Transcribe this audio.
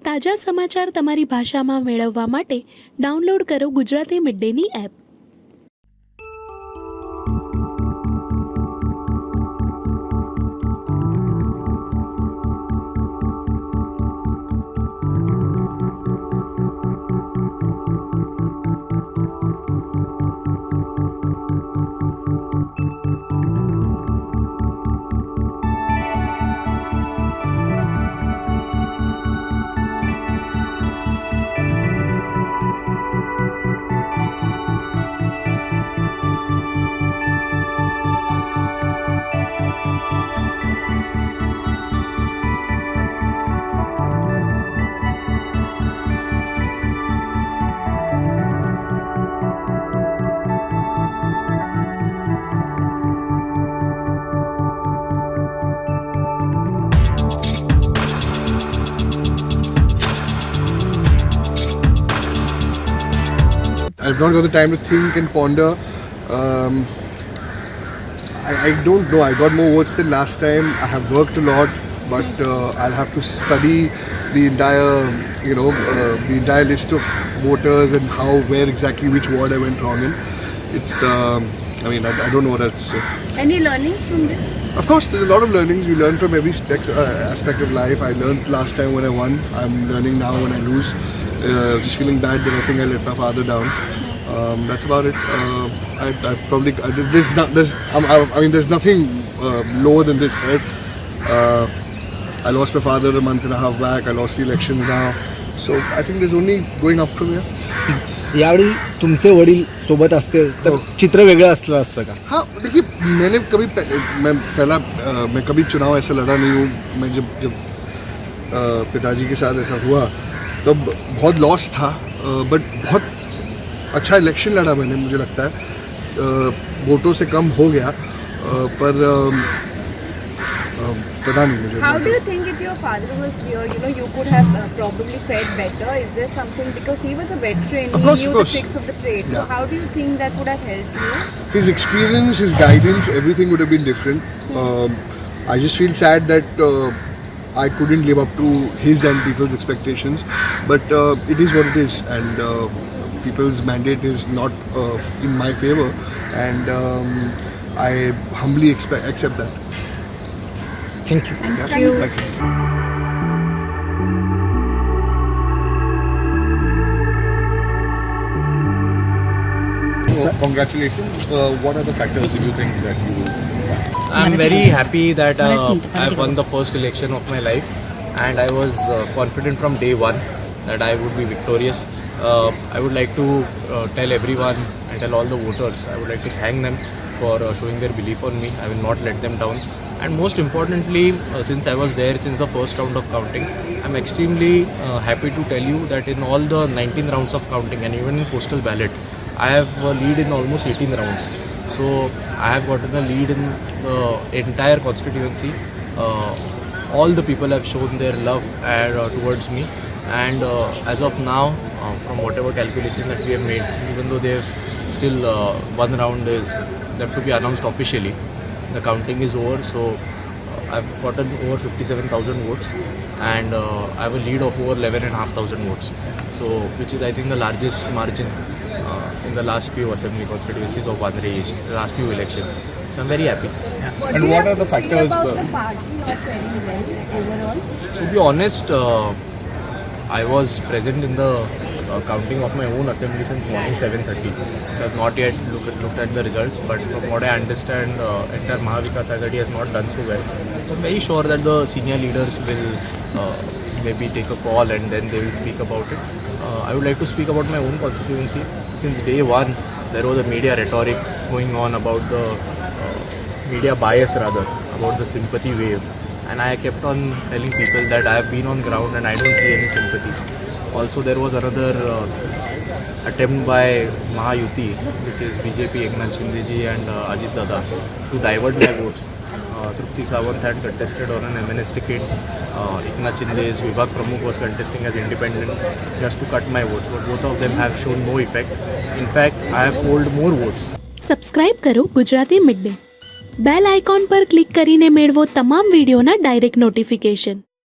તાજા સમાચાર તમારી ભાષામાં મેળવવા માટે ડાઉનલોડ કરો Gujarati mid Danny app. I've not got the time to think and ponder. I don't know. I got more votes than last time. I have worked a lot, but I'll have to study the entire list of voters and where exactly which ward I went wrong in. It's, I don't know what else to say. Any learnings from this? Of course, there's a lot of learnings. You learn from every aspect of life. I learned last time when I won. I'm learning now when I lose. Just feeling bad that I think I let my father down. That's about it. There's nothing lower than this, right? I lost my father a month and a half back. I lost the elections now. So I think there's only going up from here. यावेळी तुमचे वडील सोबत असते तर चित्र वेगळं असलं असतं का? हाँ, देखिए मैं कभी चुनाव ऐसा लड़ा नहीं हूँ. मैं जब पिताजी के साथ ऐसा हुआ तब बहुत लॉस था, बट बहुत अच्छा इलेक्शन लड़ा मैंने. मुझे लगता है वोटों से कम हो गया, पर पता नहीं मुझे. How do you think if your father was here, you could have probably fared better? Is there something, because he was a veteran, Of course, he knew of the course. tricks of the trade. So Yeah. how do you think that would have helped you? His experience, his guidance, everything would have been different. I just feel sad that I couldn't live up to his and people's expectations. But it is what it is, and people's mandate is not in my favor, and I humbly accept that. Thank you. Thank you. Congratulations. What are the factors do you think that you will? I'm very happy that I won the first election of my life, and I was confident from day one that I would be victorious. I would like to tell everyone and tell all the voters, I would like to thank them for showing their belief on me. I will not let them down. And most importantly, since I was there since the first round of counting, I'm extremely happy to tell you that in all the 19 rounds of counting and even in postal ballot, I have a lead in almost 18 rounds. So I have gotten a lead in the entire constituency. All the people have shown their love towards me, and as of now, from whatever calculation that we have made, even though they have still one round is left to be announced officially, the counting is over. So I've gotten over 57,000 votes, and I have a lead of over 11,500 votes. So which is, I think, the largest margin in the last few assembly constituencies of Bandra East, the last few elections. So I'm very happy. And what are the factors? About the party not faring well overall? To be honest, I was present in the counting of my own assembly since morning 7:30. So I've not yet looked at the results, but from what I understand, entire Mahavikas Aghadi has not done so well. So I'm very sure that the senior leaders will maybe take a call and then they will speak about it. I would like to speak about my own constituency. Since day one, there was a media rhetoric going on about the media bias rather, about the sympathy wave. And I kept on telling people that I have been on ground and I don't see any sympathy. Also, there was another attempt by Mahayuti, which is BJP, Eknath Shinde ji and Ajit Dada, to divert my votes. Trupti Sawant had contested on an MNS ticket. Eknath Shinde's Vibhag Pramukh was contesting as independent just to cut my votes. But both of them have shown no effect. In fact, I have polled more votes. Subscribe કરો Gujarati mid day. Bell icon પર click કરીને મેળવો તમામ વિડીયોના direct notification.